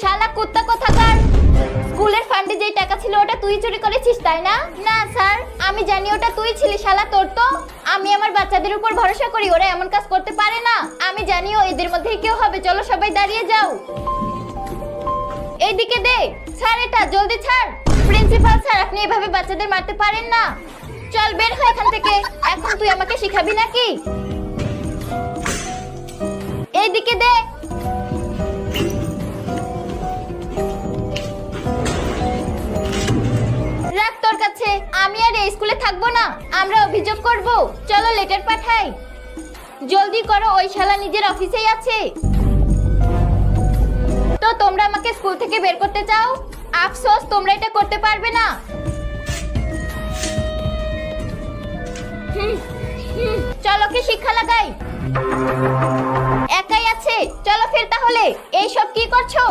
শালা কুত্তা কোথাকার। স্কুলের ফান্ডে যে টাকা ছিল ওটা তুই চুরি করেছিস তাই না? না স্যার, আমি জানি ওটা তুই ছিলি। শালা তোর তো। আমি আমার বাচ্চাদের উপর ভরসা করি, ওরা এমন কাজ করতে পারে না। আমি জানিও এদের মধ্যে কেউ হবে। চলো সবাই দাঁড়িয়ে যাও। এইদিকে দে। স্যার এটা জলদি ছাড়। প্রিন্সিপাল স্যার, আপনি এভাবে বাচ্চাদের মারতে পারেন না। চল বের হ এখান থেকে। এখন তুই আমাকে শিখাবি নাকি? এইদিকে দে। রাখ তোর কাছে। আমি আর এই স্কুলে থাকবো না। আমরা অভিযোগ করব। চলো লেটার পাঠাই। জলদি করো, ওই শালা নিজের অফিসেই আছে। তো তোমরা আমাকে স্কুল থেকে বের করতে চাও? আফসোস, তোমরা এটা করতে পারবে না। চলো কি শিক্ষা লাগাই। একাই আছে। চলো ফের তাহলে। এইসব কি করছো?